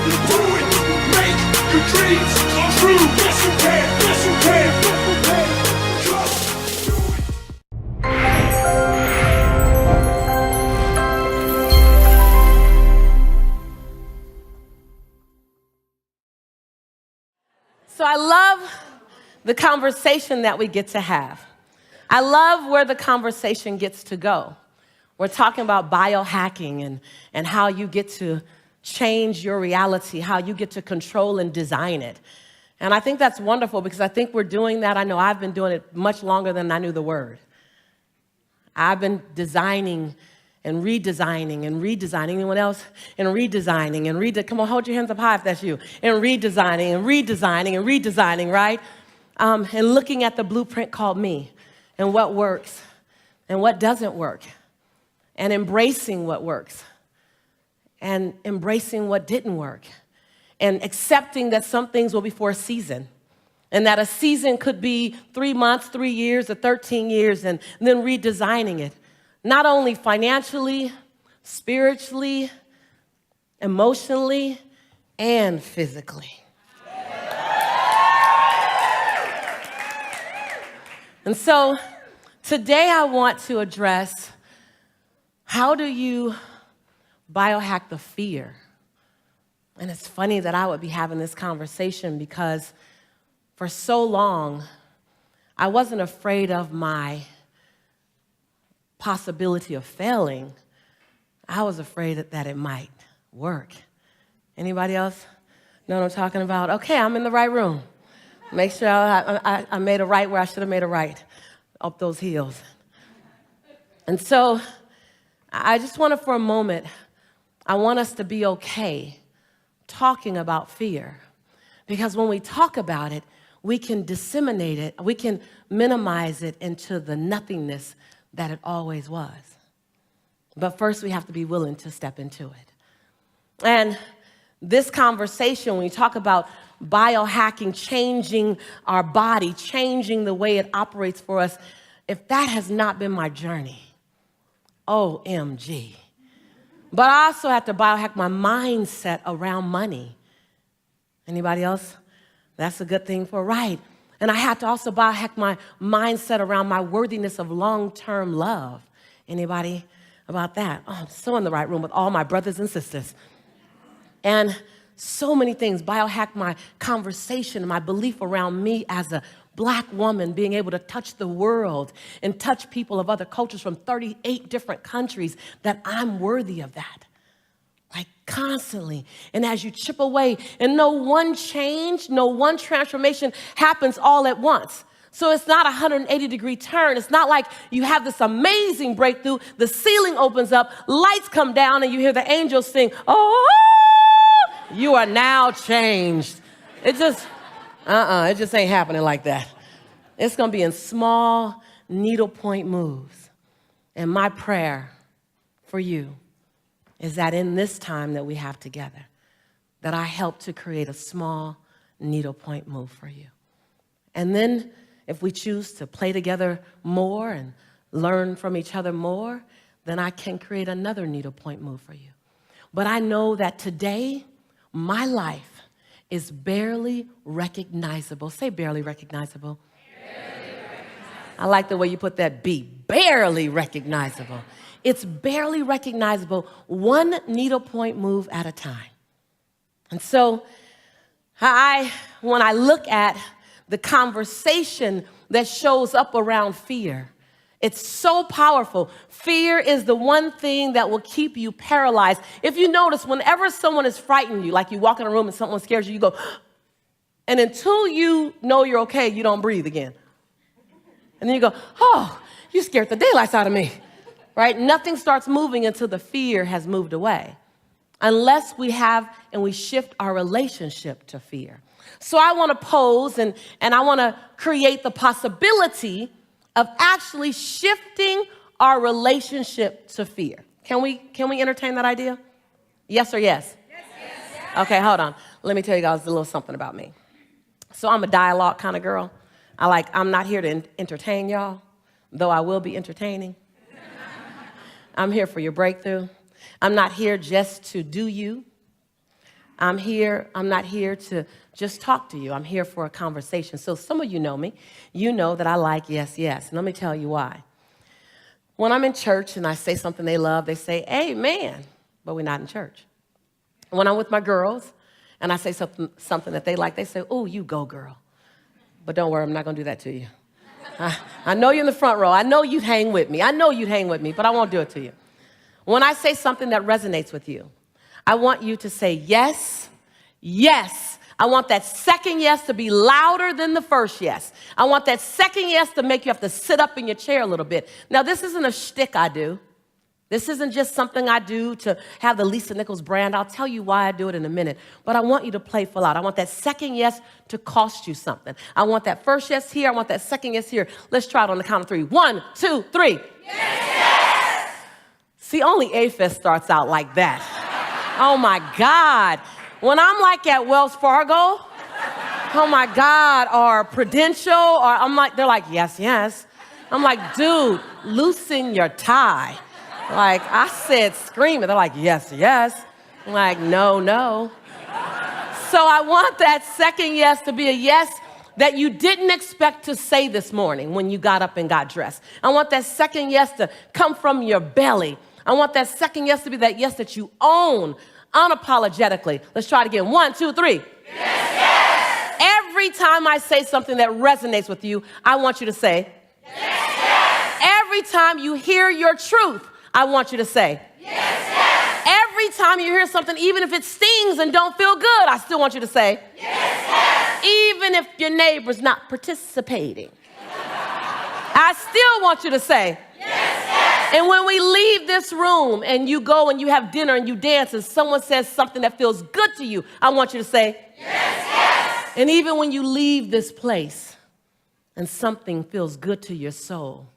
Do it. Make your dreams come true. Yes, you can. Yes, you can. So I love the conversation that we get to have. I love where the conversation gets to go. We're talking about biohacking and how you get to change your reality, how you get to control and design it. And I think that's wonderful because I think we're doing that. I know I've been doing it much longer than I knew the word. I've been designing and redesigning and redesigning. Anyone else? And redesigning and come on, hold your hands up high if that's you. And redesigning and redesigning and redesigning, right? And looking at the blueprint called me and what works and what doesn't work and embracing what works and embracing what didn't work and accepting that some things will be for a season and that a season could be 3 months, 3 years, or 13 years, and then redesigning it. Not only financially, spiritually, emotionally, and physically. And so today I want to address how do you biohack the fear? And it's funny that I would be having this conversation because for so long I wasn't afraid of my possibility of failing. I was afraid that it might work. Anybody else know what I'm talking about? Okay, I'm in the right room. Make sure I made a right where I should have made a right, up those heels. And so I just want to, for a moment, I want us to be okay talking about fear. Because when we talk about it, we can disseminate it, we can minimize it into the nothingness that it always was. But first, we have to be willing to step into it. And this conversation, when we talk about biohacking, changing our body, changing the way it operates for us, if that has not been my journey, OMG. But I also have to biohack my mindset around money. Anybody else? That's a good thing for right. And I had to also biohack my mindset around my worthiness of long-term love. Anybody about that? Oh, I'm so in the right room with all my brothers and sisters. And so many things. Biohack my conversation, my belief around me as a Black woman being able to touch the world and touch people of other cultures from 38 different countries, that I'm worthy of that. Like constantly. And as you chip away, and no one change, no one transformation happens all at once. So it's not a 180-degree turn. It's not like you have this amazing breakthrough, the ceiling opens up, lights come down, and you hear the angels sing, oh, you are now changed. It just ain't happening like that. It's gonna be in small needlepoint moves. And my prayer for you is that in this time that we have together, that I help to create a small needlepoint move for you. And then if we choose to play together more and learn from each other more, then I can create another needlepoint move for you. But I know that today, my life is barely recognizable. Say barely recognizable. Barely recognizable. I like the way you put that B, barely recognizable. It's barely recognizable, one needlepoint move at a time. And so when I look at the conversation that shows up around fear, it's so powerful. Fear is the one thing that will keep you paralyzed. If you notice, whenever someone is frightening you, like you walk in a room and someone scares you, you go, and until you know you're okay, you don't breathe again. And then you go, oh, you scared the daylights out of me, right? Nothing starts moving until the fear has moved away, unless we have and we shift our relationship to fear. So I want to pose and I want to create the possibility of actually shifting our relationship to fear. Can we entertain that idea? Yes or yes? Yes. Okay, hold on. Let me tell you guys a little something about me. So I'm a dialogue kind of girl. I'm not here to entertain y'all, though I will be entertaining. I'm here for your breakthrough. I'm not here just to do you. I'm not here to just talk to you. I'm here for a conversation. So some of you know me. You know that I like yes, yes. And let me tell you why. When I'm in church and I say something they love, they say, amen, but we're not in church. When I'm with my girls and I say something that they like, they say, oh, you go, girl. But don't worry, I'm not going to do that to you. I know you're in the front row. I know you'd hang with me. But I won't do it to you. When I say something that resonates with you, I want you to say yes, yes. I want that second yes to be louder than the first yes. I want that second yes to make you have to sit up in your chair a little bit. Now, this isn't a shtick I do. This isn't just something I do to have the Lisa Nichols brand. I'll tell you why I do it in a minute. But I want you to play full out. I want that second yes to cost you something. I want that first yes here. I want that second yes here. Let's try it on the count of 3. 1, 2, 3. Yes, yes. See, only A-Fest starts out like that. Oh, my God. When I'm like at Wells Fargo, oh, my God, or Prudential, or they're like, yes, yes. I'm like, dude, loosen your tie. Like, I said screaming. They're like, yes, yes. I'm like, no, no. So I want that second yes to be a yes that you didn't expect to say this morning when you got up and got dressed. I want that second yes to come from your belly. I want that second yes to be that yes that you own unapologetically. Let's try it again. 1, 2, 3. Yes, yes. Every time I say something that resonates with you, I want you to say, yes, yes. Every time you hear your truth, I want you to say, yes, yes. Every time you hear something, even if it stings and don't feel good, I still want you to say, yes, yes. Even if your neighbor's not participating, I still want you to say, yes, yes. And when we leave this room and you go and you have dinner and you dance and someone says something that feels good to you, I want you to say, yes, yes. And even when you leave this place and something feels good to your soul,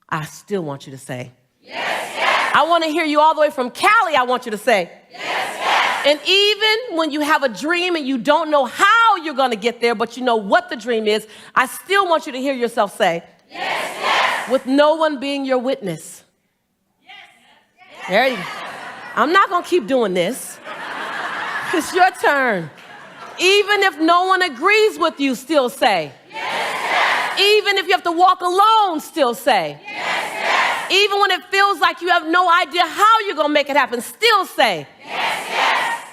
I still want you to say, yes, yes. I want to hear you all the way from Cali. I want you to say, yes, yes. And even when you have a dream and you don't know how you're going to get there, but you know what the dream is, I still want you to hear yourself say, yes, yes. With no one being your witness. Yes, yes. There you go. I'm not going to keep doing this. It's your turn. Even if no one agrees with you, still say, yes, yes. Even if you have to walk alone, still say, yes, yes. Even when it feels like you have no idea how you're going to make it happen, still say, yes, yes.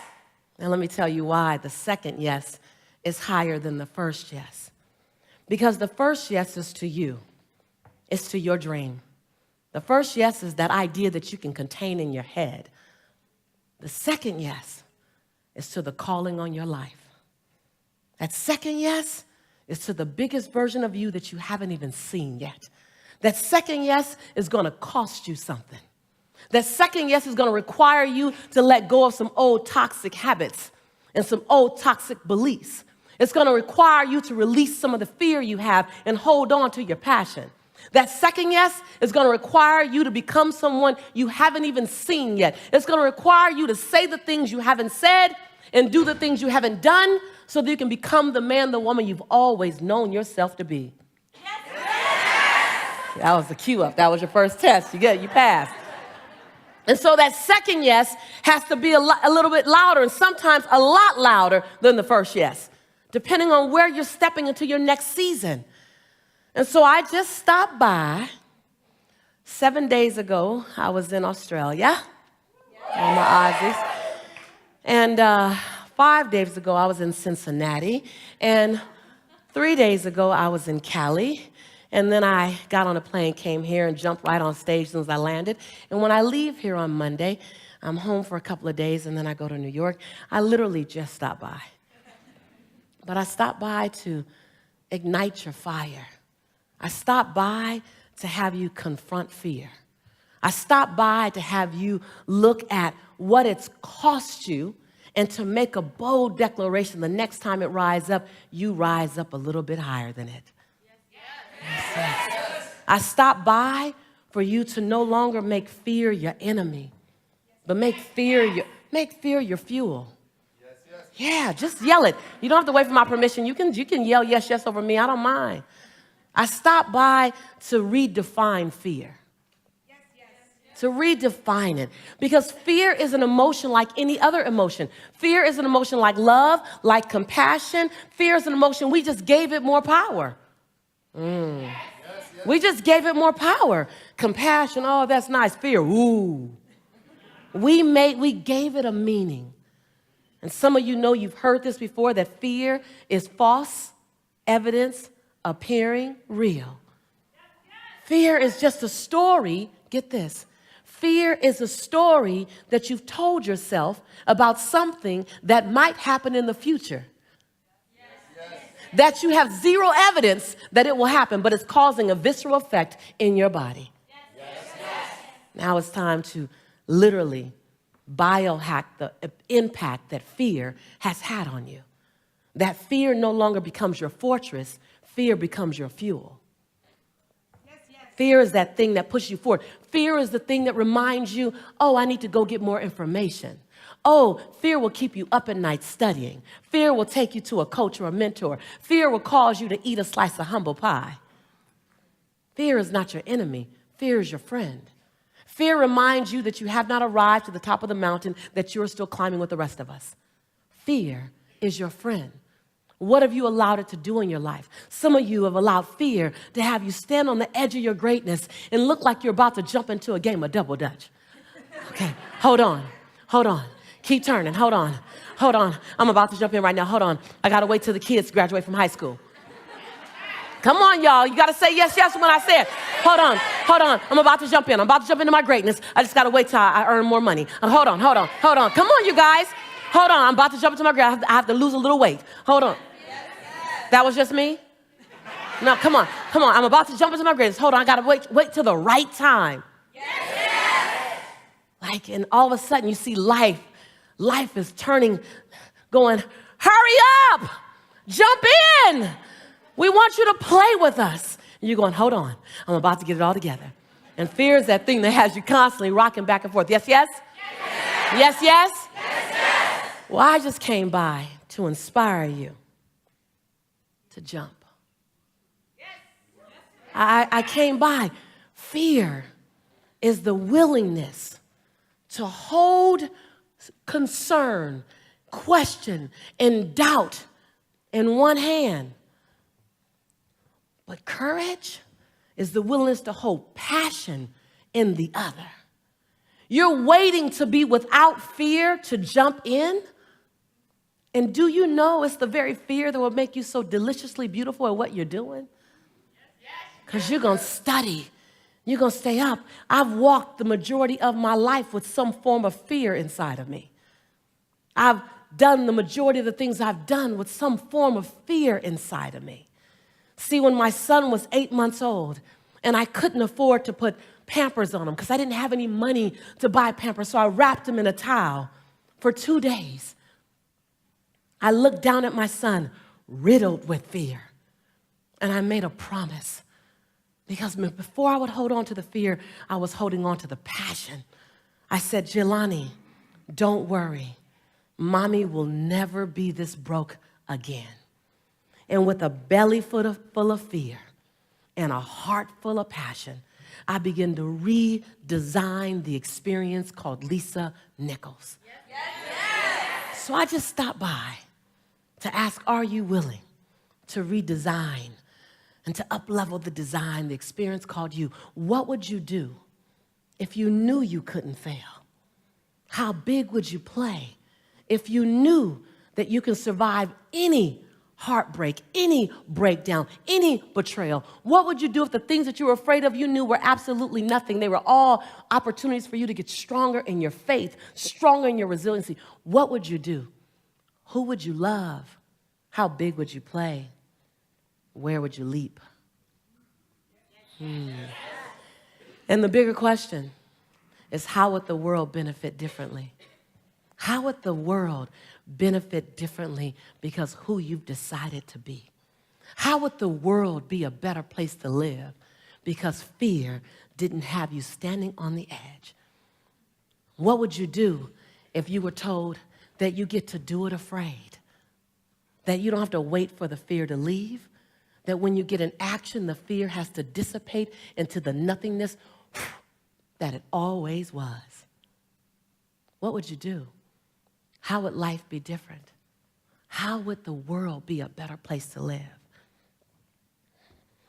And let me tell you why the second yes is higher than the first yes. Because the first yes is to you. It's to your dream. The first yes is that idea that you can contain in your head. The second yes is to the calling on your life. That second yes is to the biggest version of you that you haven't even seen yet. That second yes is going to cost you something. That second yes is going to require you to let go of some old toxic habits and some old toxic beliefs. It's going to require you to release some of the fear you have and hold on to your passion. That second yes is going to require you to become someone you haven't even seen yet. It's going to require you to say the things you haven't said and do the things you haven't done so that you can become the man, the woman you've always known yourself to be. Yes. That was the cue up. That was your first test. You passed. And so that second yes has to be a little bit louder and sometimes a lot louder than the first yes, depending on where you're stepping into your next season. And so I just stopped by. 7 days ago, I was in Australia on my Aussies. And 5 days ago, I was in Cincinnati. And 3 days ago, I was in Cali. And then I got on a plane, came here, and jumped right on stage as soon as I landed. And when I leave here on Monday, I'm home for a couple of days, and then I go to New York. I literally just stopped by. But I stopped by to ignite your fire. I stopped by to have you confront fear. I stopped by to have you look at what it's cost you and to make a bold declaration the next time it rises up, you rise up a little bit higher than it. Yes, yes. I stopped by for you to no longer make fear your enemy, but make fear your fuel. Yeah, just yell it. You don't have to wait for my permission. You can yell yes, yes over me. I don't mind. I stopped by to redefine fear, to redefine it. Because fear is an emotion like any other emotion. Fear is an emotion like love, like compassion. Fear is an emotion, we just gave it more power. We just gave it more power. Compassion, oh, that's nice. Fear, ooh. We gave it a meaning. And some of you know you've heard this before, that fear is false evidence appearing real. Fear is just a story, get this. Fear is a story that you've told yourself about something that might happen in the future. That you have zero evidence that it will happen, but it's causing a visceral effect in your body. Now it's time to literally biohack the impact that fear has had on you. That fear no longer becomes your fortress, fear becomes your fuel. Fear is that thing that pushes you forward. Fear is the thing that reminds you, oh, I need to go get more information. Oh, fear will keep you up at night studying. Fear will take you to a coach or a mentor. Fear will cause you to eat a slice of humble pie. Fear is not your enemy. Fear is your friend. Fear reminds you that you have not arrived to the top of the mountain, that you're still climbing with the rest of us. Fear is your friend. What have you allowed it to do in your life? Some of you have allowed fear to have you stand on the edge of your greatness and look like you're about to jump into a game of double dutch. Okay, hold on. Keep turning, hold on. I'm about to jump in right now, hold on. I gotta wait till the kids graduate from high school. Come on, y'all, you gotta say yes when I say it. Hold on, I'm about to jump in. I'm about to jump into my greatness. I just gotta wait till I earn more money. Hold on. Come on, you guys. Hold on, I'm about to jump into my greatness. I have to lose a little weight. Hold on. That was just me? No, come on. I'm about to jump into my greatness. Hold on, I gotta wait till the right time. Like, and all of a sudden you see life is turning, going, hurry up, jump in. We want you to play with us. And you're going, hold on, I'm about to get it all together. And fear is that thing that has you constantly rocking back and forth. Yes? Yes. Well, I just came by to inspire you to jump. I came by. Fear is the willingness to hold concern, question, and doubt in one hand. But courage is the willingness to hold passion in the other. You're waiting to be without fear to jump in. And do you know it's the very fear that will make you so deliciously beautiful at what you're doing? Because you're going to study. You're going to stay up. I've walked the majority of my life with some form of fear inside of me. I've done the majority of the things I've done with some form of fear inside of me. See, when my son was 8 months old and I couldn't afford to put Pampers on him because I didn't have any money to buy Pampers, so I wrapped him in a towel for 2 days. I looked down at my son, riddled with fear, and I made a promise. Because before I would hold on to the fear, I was holding on to the passion. I said, Jelani, don't worry. Mommy will never be this broke again. And with a belly full of fear and a heart full of passion, I began to redesign the experience called Lisa Nichols. So I just stopped by to ask, are you willing to redesign and to up-level the design, the experience called you? What would you do if you knew you couldn't fail? How big would you play if you knew that you can survive any heartbreak, any breakdown, any betrayal? What would you do if the things that you were afraid of you knew were absolutely nothing? They were all opportunities for you to get stronger in your faith, stronger in your resiliency. What would you do? Who would you love? How big would you play? Where would you leap? And the bigger question is, how would the world benefit differently? How would the world benefit differently because who you've decided to be? How would the world be a better place to live because fear didn't have you standing on the edge? What would you do if you were told that you get to do it afraid? That you don't have to wait for the fear to leave? That when you get in action, the fear has to dissipate into the nothingness that it always was, what would you do? How would life be different? How would the world be a better place to live?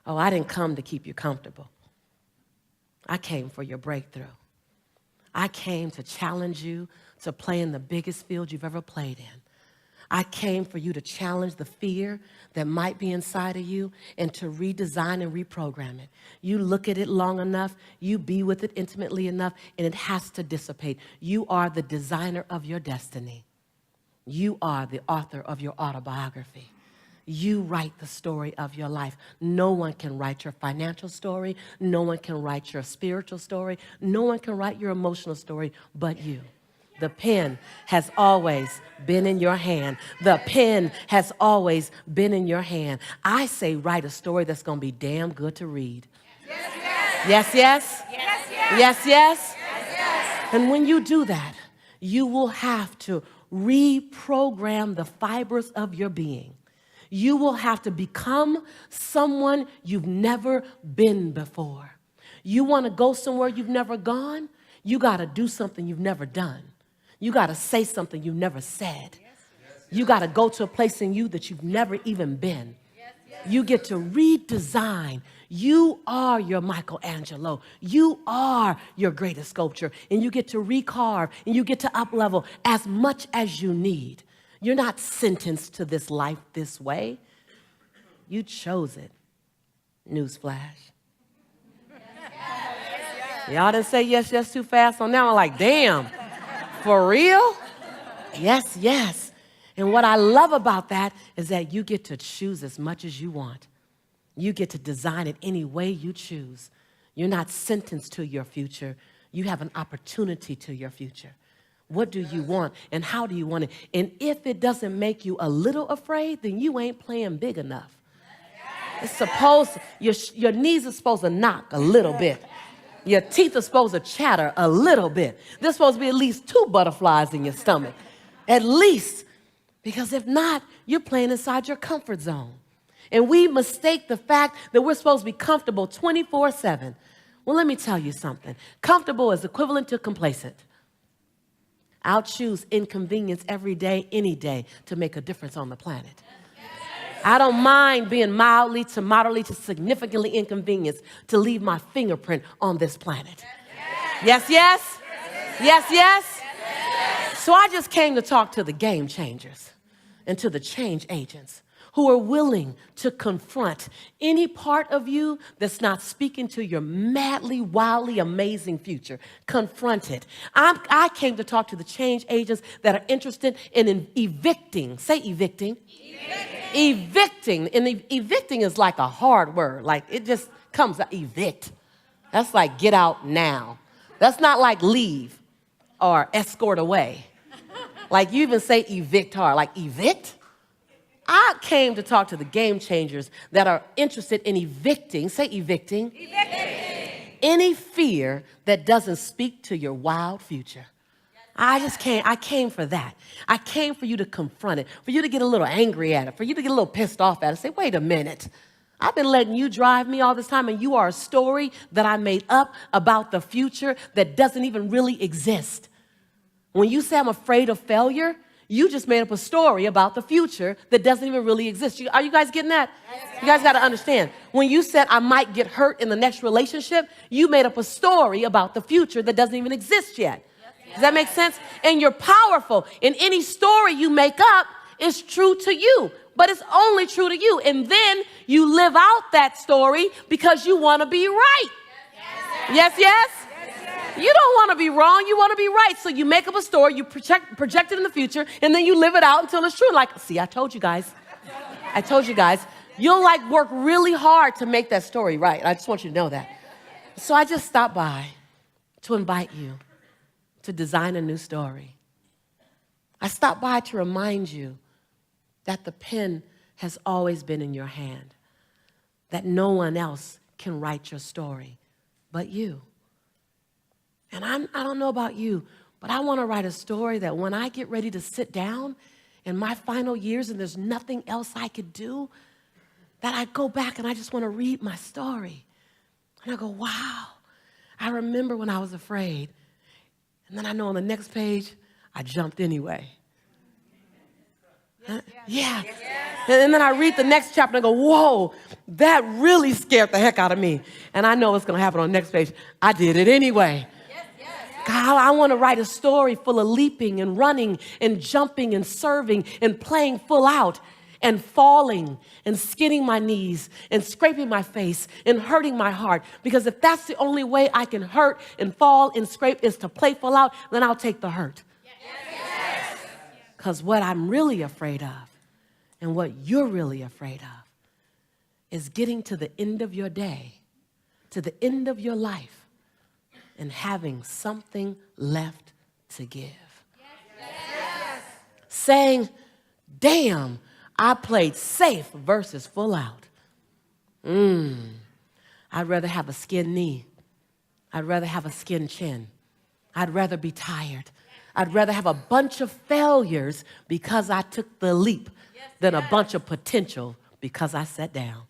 Oh, I didn't come to keep you comfortable. I came for your breakthrough. I came to challenge you to play in the biggest field you've ever played in. I came for you to challenge the fear that might be inside of you and to redesign and reprogram it. You look at it long enough, you be with it intimately enough, and it has to dissipate. You are the designer of your destiny. You are the author of your autobiography. You write the story of your life. No one can write your financial story. No one can write your spiritual story. No one can write your emotional story but you. The pen has always been in your hand. The pen has always been in your hand. I say write a story that's going to be damn good to read. Yes, yes. Yes, yes. Yes, yes. Yes, yes. Yes, yes. And when you do that, you will have to reprogram the fibers of your being. You will have to become someone you've never been before. You want to go somewhere you've never gone? You got to do something you've never done. You got to say something you've never said. You got to go to a place in you that you've never even been. You get to redesign. You are your Michelangelo. You are your greatest sculpture. And you get to recarve and you get to up-level as much as you need. You're not sentenced to this life this way. You chose it. Newsflash. Y'all didn't say yes, yes too fast. So now I'm like, damn, for real? Yes, yes. And what I love about that is that you get to choose as much as you want. You get to design it any way you choose. You're not sentenced to your future. You have an opportunity to your future. What do you want and how do you want it? And if it doesn't make you a little afraid, then you ain't playing big enough. It's supposed, your knees are supposed to knock a little bit. Your teeth are supposed to chatter a little bit. There's supposed to be at least 2 butterflies in your stomach. At least. Because if not, you're playing inside your comfort zone. And we mistake the fact that we're supposed to be comfortable 24/7. Well, let me tell you something. Comfortable is equivalent to complacent. I'll choose inconvenience every day, any day, to make a difference on the planet. I don't mind being mildly to moderately to significantly inconvenienced to leave my fingerprint on this planet. Yes, yes? Yes, yes? So I just came to talk to the game changers and to the change agents who are willing to confront any part of you that's not speaking to your madly, wildly amazing future. Confront it. I came to talk to the change agents that are interested in evicting. Say evicting. Evicting. And evicting is like a hard word. Like it just comes out, evict. That's like get out now. That's not like leave or escort away. Like you even say evict hard, like evict. I came to talk to the game changers that are interested in evicting, say evicting, any fear that doesn't speak to your wild future. I came for that. I came for you to confront it, for you to get a little angry at it, for you to get a little pissed off at it. Say, wait a minute. I've been letting you drive me all this time, and you are a story that I made up about the future that doesn't even really exist. When you say I'm afraid of failure, you just made up a story about the future that doesn't even really exist. Are you guys getting that? Yes. You guys got to understand. When you said I might get hurt in the next relationship, you made up a story about the future that doesn't even exist yet. Does that make sense? And you're powerful. And any story you make up is true to you, but it's only true to you. And then you live out that story because you want to be right. Yes, yes? You don't want to be wrong. You want to be right. So you make up a story, you project it in the future, and then you live it out until it's true. Like, see, I told you guys. I told you guys. You'll like work really hard to make that story right. I just want you to know that. So I just stopped by to invite you to design a new story. I stopped by to remind you that the pen has always been in your hand, that no one else can write your story but you. And I don't know about you, but I want to write a story that when I get ready to sit down in my final years and there's nothing else I could do, that I go back and I just want to read my story. And I go, wow, I remember when I was afraid. And then I know on the next page, I jumped anyway. Yeah. And then I read the next chapter and I go, whoa, that really scared the heck out of me. And I know what's going to happen on the next page. I did it anyway. God, I want to write a story full of leaping and running and jumping and serving and playing full out and falling and skinning my knees and scraping my face and hurting my heart. Because if that's the only way I can hurt and fall and scrape is to play full out, then I'll take the hurt. Because what I'm really afraid of and what you're really afraid of is getting to the end of your day, to the end of your life, and having something left to give. Saying, damn, I played safe versus full out. I'd rather have a skin knee. I'd rather have a skin chin. I'd rather be tired. I'd rather have a bunch of failures because I took the leap than a bunch of potential because I sat down.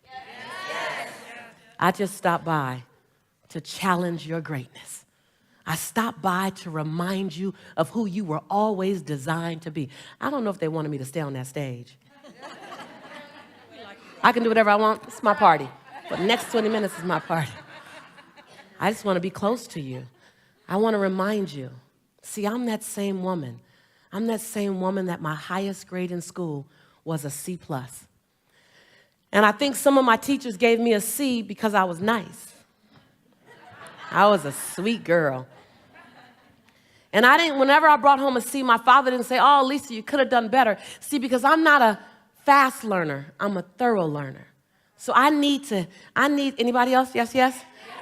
I just stopped by to challenge your greatness. I stopped by to remind you of who you were always designed to be. I don't know if they wanted me to stay on that stage. I can do whatever I want. It's my party. But the next 20 minutes is my party. I just want to be close to you. I want to remind you. See, I'm that same woman. I'm that same woman that my highest grade in school was a C+. And I think some of my teachers gave me a C because I was nice. I was a sweet girl. And whenever I brought home a C, my father didn't say, oh, Lisa, you could have done better. See, because I'm not a fast learner, I'm a thorough learner. So I need, anybody else? Yes?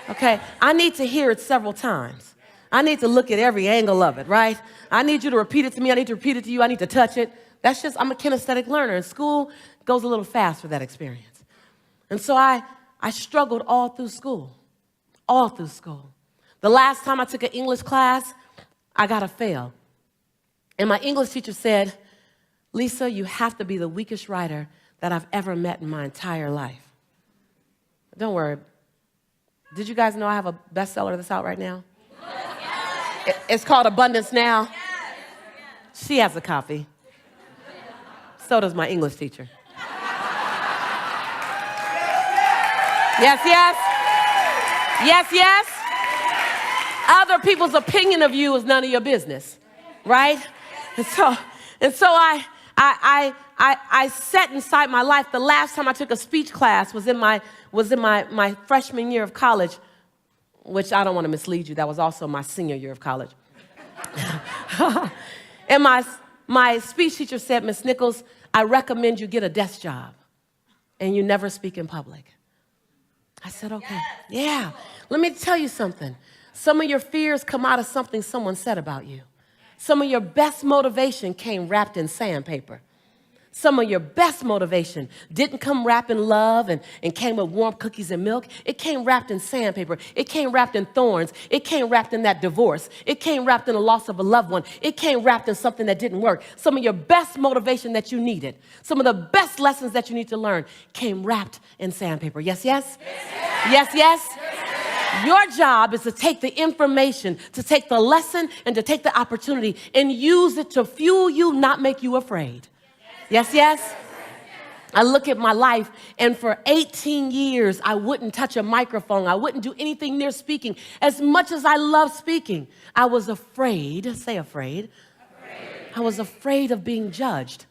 Okay, I need to hear it several times. I need to look at every angle of it, right? I need you to repeat it to me. I need to repeat it to you. I need to touch it. I'm a kinesthetic learner, and school goes a little fast for that experience. And so I struggled all through school. The last time I took an English class, I got a fail. And my English teacher said, Lisa, you have to be the weakest writer that I've ever met in my entire life. Don't worry. Did you guys know I have a bestseller that's out right now? It's called Abundance Now. She has a copy. So does my English teacher. Yes. Other people's opinion of you is none of your business, right? And so I set inside my life. The last time I took a speech class was in my freshman year of college, which I don't want to mislead you. That was also my senior year of college. And my speech teacher said, Miss Nichols, I recommend you get a desk job and you never speak in public. I said, okay. Yeah. Let me tell you something. Some of your fears come out of something someone said about you. Some of your best motivation came wrapped in sandpaper. Some of your best motivation didn't come wrapped in love and came with warm cookies and milk. It came wrapped in sandpaper. It came wrapped in thorns. It came wrapped in that divorce. It came wrapped in the loss of a loved one. It came wrapped in something that didn't work. Some of your best motivation that you needed, some of the best lessons that you need to learn came wrapped in sandpaper. Yes? Your job is to take the information, to take the lesson, and to take the opportunity and use it to fuel you, not make you afraid. Yes? I look at my life, and for 18 years, I wouldn't touch a microphone. I wouldn't do anything near speaking. As much as I love speaking, I was afraid. Say afraid. I was afraid of being judged.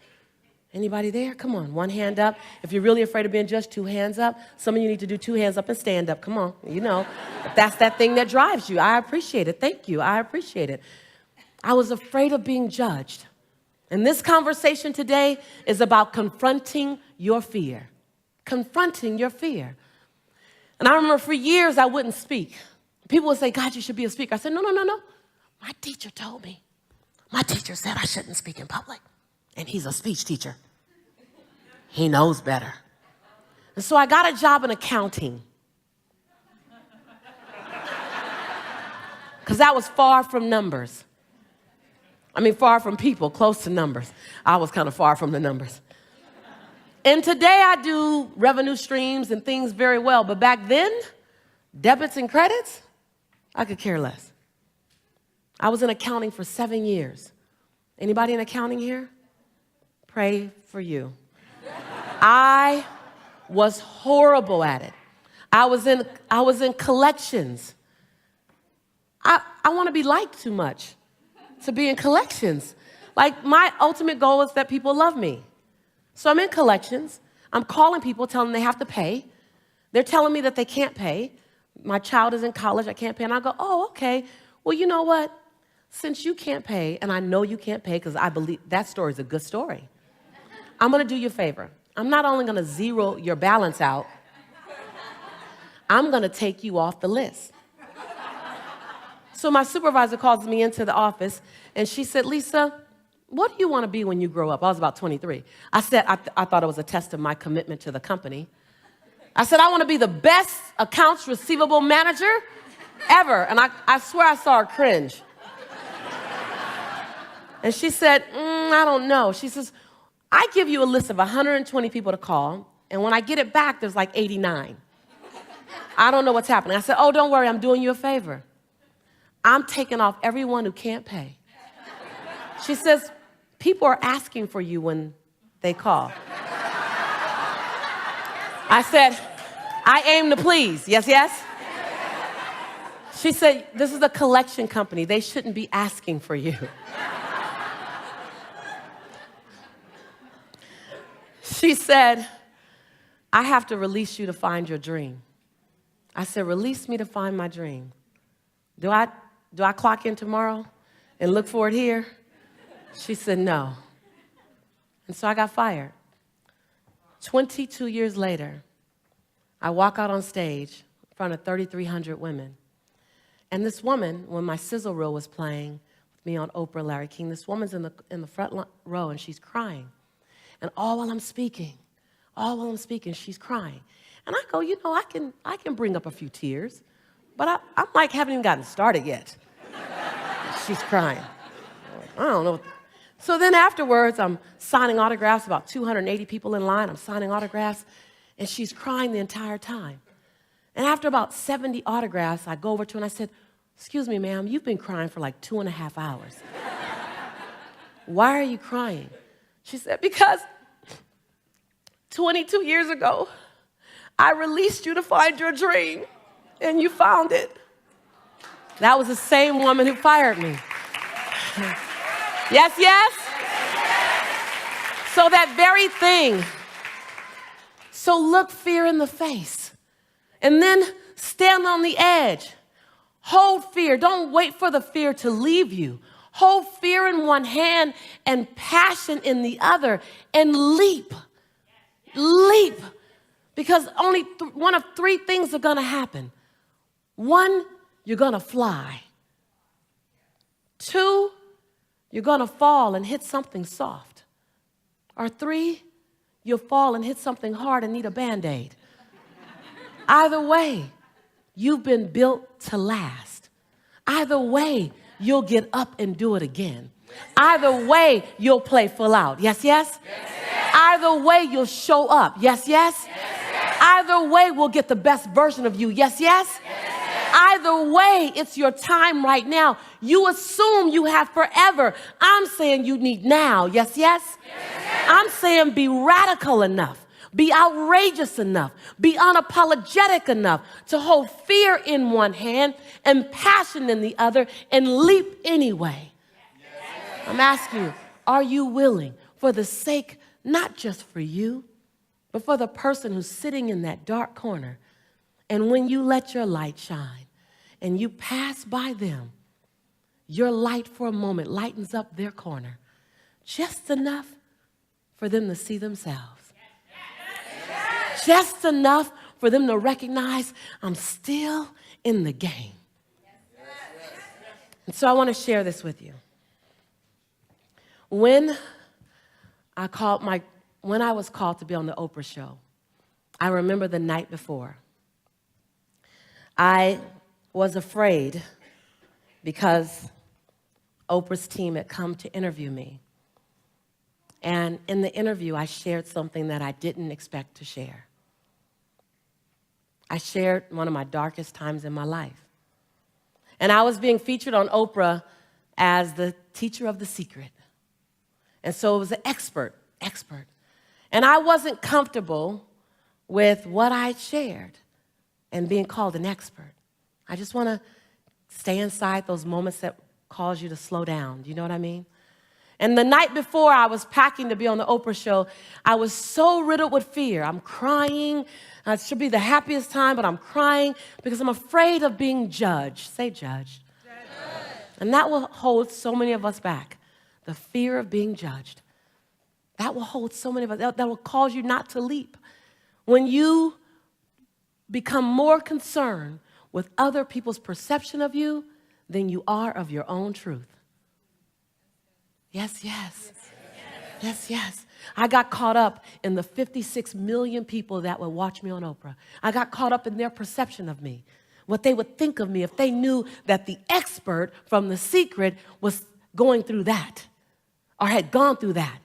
Anybody there? Come on, one hand up. If you're really afraid of being judged, 2 hands up. Some of you need to do 2 hands up and stand up. Come on, you know. If that's that thing that drives you, I appreciate it. Thank you. I appreciate it. I was afraid of being judged. And this conversation today is about confronting your fear. Confronting your fear. And I remember for years I wouldn't speak. People would say, God, you should be a speaker. I said, no. My teacher told me. My teacher said I shouldn't speak in public. And he's a speech teacher. He knows better. And so I got a job in accounting. Because that was far from numbers. Far from people, close to numbers. I was kind of far from the numbers. And today I do revenue streams and things very well. But back then, debits and credits, I could care less. I was in accounting for 7 years. Anybody in accounting here? Pray for you. I was horrible at it. I was in collections. I want to be liked too much to be in collections. Like, my ultimate goal is that people love me. So I'm in collections. I'm calling people, telling them they have to pay. They're telling me that they can't pay. My child is in college, I can't pay. And I go, oh, okay. Well, you know what? Since you can't pay, and I know you can't pay because I believe that story is a good story, I'm going to do you a favor. I'm not only going to zero your balance out, I'm going to take you off the list. So my supervisor calls me into the office, and she said, Lisa, what do you want to be when you grow up? I was about 23. I said, I thought it was a test of my commitment to the company. I said, I want to be the best accounts receivable manager ever. And I swear I saw her cringe. And she said, I don't know. She says, I give you a list of 120 people to call, and when I get it back, there's like 89. I don't know what's happening. I said, oh, don't worry, I'm doing you a favor. I'm taking off everyone who can't pay. She says, people are asking for you when they call. I said, I aim to please. Yes, yes? She said, this is a collection company. They shouldn't be asking for you. She said, I have to release you to find your dream. I said, release me to find my dream. Do I clock in tomorrow and look for it here? She said, no. And so I got fired. 22 years later, I walk out on stage in front of 3,300 women. And this woman, when my sizzle reel was playing with me on Oprah, Larry King, this woman's in the front row, and she's crying. And all while I'm speaking, she's crying. And I go, you know, I can bring up a few tears, but I'm like, haven't even gotten started yet. She's crying. I don't know. So then afterwards, I'm signing autographs, about 280 people in line. I'm signing autographs, and she's crying the entire time. And after about 70 autographs, I go over to her and I said, excuse me, ma'am, you've been crying for like 2.5 hours. Why are you crying? She said, because 22 years ago, I released you to find your dream, and you found it. That was the same woman who fired me. Yes, yes? So that very thing. So look fear in the face, and then stand on the edge. Hold fear. Don't wait for the fear to leave you. Hold fear in one hand and passion in the other, and leap. Leap. Because only one of three things are going to happen. 1, you're going to fly. 2, you're going to fall and hit something soft. Or 3, you'll fall and hit something hard and need a Band-Aid. Either way, you've been built to last. Either way, you'll get up and do it again. Either way, you'll play full out. Yes, yes? Either way, you'll show up. Yes, yes? Either way, we'll get the best version of you. Yes, yes? Either way, it's your time right now. You assume you have forever. I'm saying you need now. Yes, yes? I'm saying be radical enough. Be outrageous enough. Be unapologetic enough to hold fear in one hand and passion in the other and leap anyway. I'm asking you, are you willing, for the sake, not just for you, but for the person who's sitting in that dark corner? And when you let your light shine and you pass by them, your light for a moment lightens up their corner, just enough for them to see themselves. Just enough for them to recognize I'm still in the game. And so I want to share this with you. When I was called to be on the Oprah show, I remember the night before. I was afraid because Oprah's team had come to interview me. And in the interview, I shared something that I didn't expect to share. I shared one of my darkest times in my life. And I was being featured on Oprah as the teacher of the secret. And so it was an expert. And I wasn't comfortable with what I shared and being called an expert. I just want to stay inside those moments that cause you to slow down. Do you know what I mean? And the night before I was packing to be on the Oprah show, I was so riddled with fear. I'm crying. It should be the happiest time, but I'm crying because I'm afraid of being judged. Say judged. And that will hold so many of us back. The fear of being judged. That will hold so many of us. That will cause you not to leap. When you become more concerned with other people's perception of you than you are of your own truth. Yes. I got caught up in the 56 million people that would watch me on Oprah. I got caught up in their perception of me, what they would think of me if they knew that the expert from The Secret was going through that or had gone through that.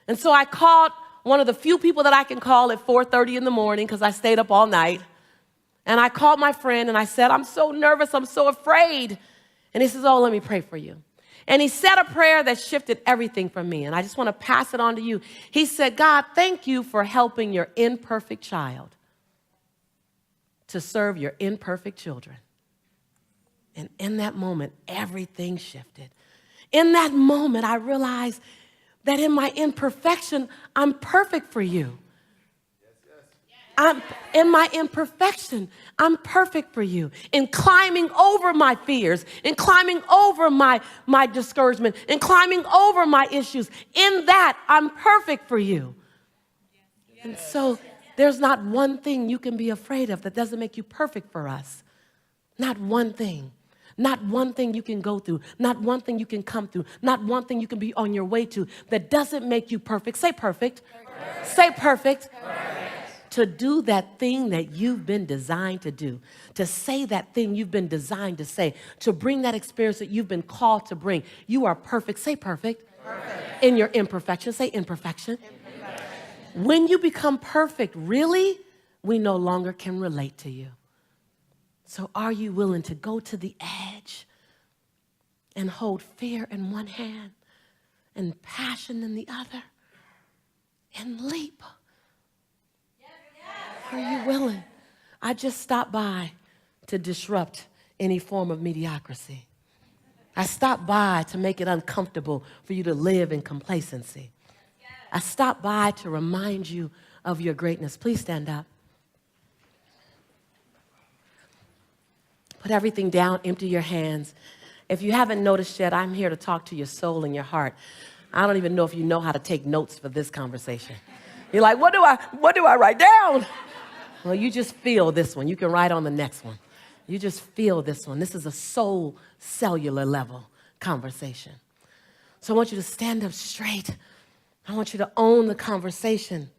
And so I called one of the few people that I can call at 4:30 in the morning because I stayed up all night. And I called my friend and I said, I'm so nervous, I'm so afraid. And he says, oh, let me pray for you. And he said a prayer that shifted everything for me. And I just want to pass it on to you. He said, God, thank you for helping your imperfect child to serve your imperfect children. And in that moment, everything shifted. In that moment, I realized that in my imperfection, I'm perfect for you. In my imperfection, I'm perfect for you. In climbing over my fears, in climbing over my discouragement, in climbing over my issues, in that, I'm perfect for you. And so there's not one thing you can be afraid of that doesn't make you perfect for us. Not one thing. Not one thing you can go through. Not one thing you can come through. Not one thing you can be on your way to that doesn't make you perfect. Say perfect. Say perfect. To do that thing that you've been designed to do, to say that thing you've been designed to say, to bring that experience that you've been called to bring. You are perfect. Say perfect. In your imperfection. Say imperfection. When you become perfect, really, we no longer can relate to you. So are you willing to go to the edge and hold fear in one hand and passion in the other and leap? Are you willing? I just stopped by to disrupt any form of mediocrity. I stopped by to make it uncomfortable for you to live in complacency. I stopped by to remind you of your greatness. Please stand up. Put everything down, empty your hands. If you haven't noticed yet, I'm here to talk to your soul and your heart. I don't even know if you know how to take notes for this conversation. You're like, what do I write down? Well, you just feel this one. You can write on the next one. You just feel this one. This is a soul cellular level conversation. So I want you to stand up straight. I want you to own the conversation.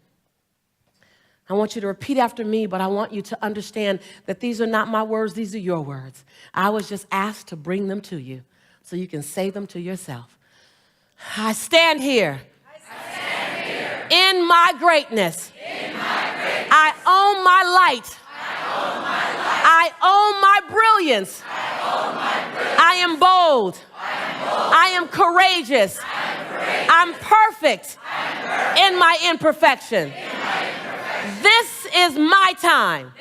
I want you to repeat after me, but I want you to understand that these are not my words. These are your words. I was just asked to bring them to you so you can say them to yourself. I stand here. In my greatness. I own my light. I own my brilliance. I am bold. I am courageous. I'm perfect in my imperfection. This is my time.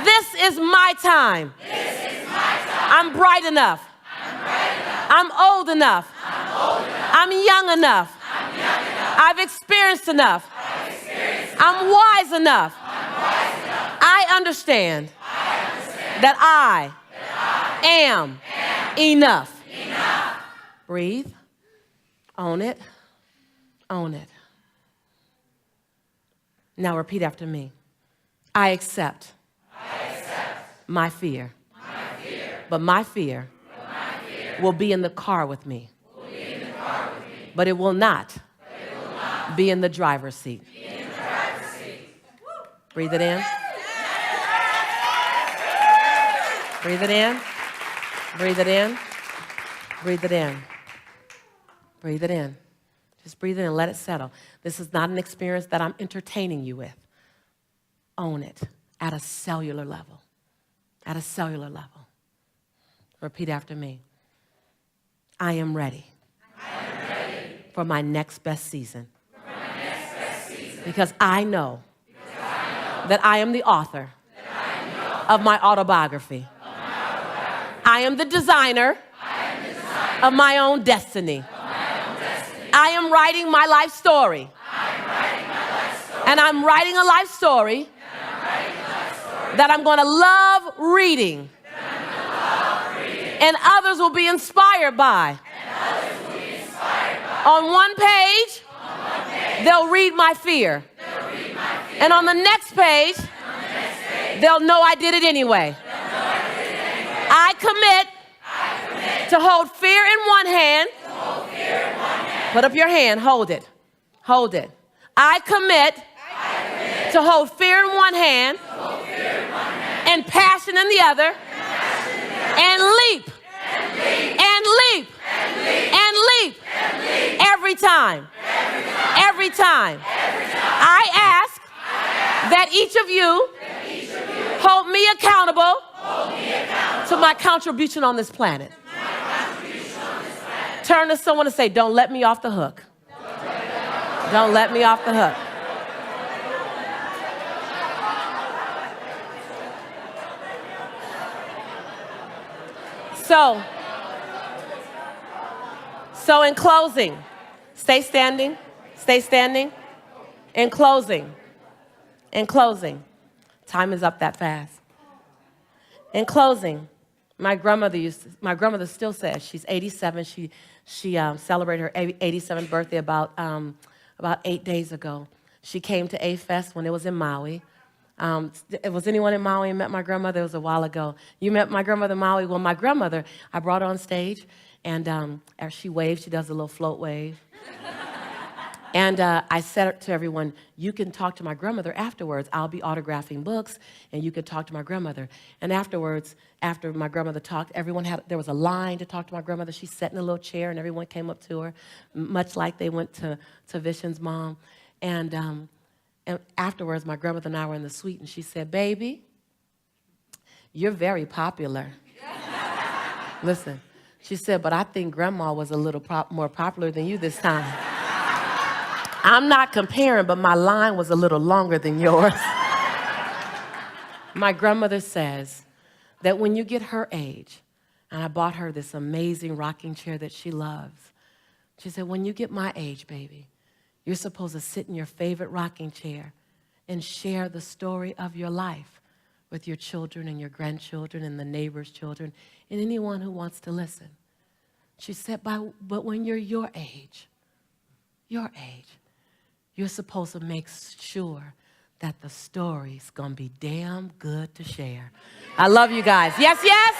This is my time. I'm bright enough. I'm old enough. I'm young enough. I've experienced enough. I'm wise enough. I understand that I am enough. Breathe. Own it. Own it. Now repeat after me. I accept my fear. But my fear will be in the car with me. But it will not be in the driver's seat. Breathe it in. Breathe it in. Breathe it in. Breathe it in. Breathe it in. Just breathe it in and let it settle. This is not an experience that I'm entertaining you with. Own it at a cellular level. At a cellular level. Repeat after me. I am ready for my next best season. Because I know that I am the author of my autobiography. I am the designer of my own destiny. I am writing my life story. And I'm writing a life story that I'm going to love reading. And others will be inspired by. On one page, they'll read my fear. And on the next page, they'll know I did it anyway. I commit to hold fear in one hand. Put up your hand, hold it. Hold it. I commit to hold fear in one hand and passion in the other and leap and leap and leap every time. Every time. I ask that each of you hold me accountable to my contribution on this planet. Turn to someone and say, don't let me off the hook. Don't let me off the hook. So in closing, stay standing, stay standing. In closing, time is up that fast. In closing, my grandmother still says, she's 87. She celebrated her 87th birthday about 8 days ago. She came to A-Fest when it was in Maui. Was anyone in Maui and met my grandmother? It was a while ago. You met my grandmother in Maui? Well, my grandmother, I brought her on stage, and as she waves, she does a little float wave. And I said to everyone, you can talk to my grandmother afterwards. I'll be autographing books, and you can talk to my grandmother. And afterwards, after my grandmother talked, there was a line to talk to my grandmother. She sat in a little chair, and everyone came up to her, much like they went to Vishen's mom. And afterwards, my grandmother and I were in the suite, and she said, baby, you're very popular. Listen, she said, but I think Grandma was a little more popular than you this time. I'm not comparing, but my line was a little longer than yours. My grandmother says that when you get her age, and I bought her this amazing rocking chair that she loves, she said, when you get my age, baby, you're supposed to sit in your favorite rocking chair and share the story of your life with your children and your grandchildren and the neighbors' children and anyone who wants to listen. She said, but when you're your age, you're supposed to make sure that the story's gonna be damn good to share. I love you guys. Yes, yes?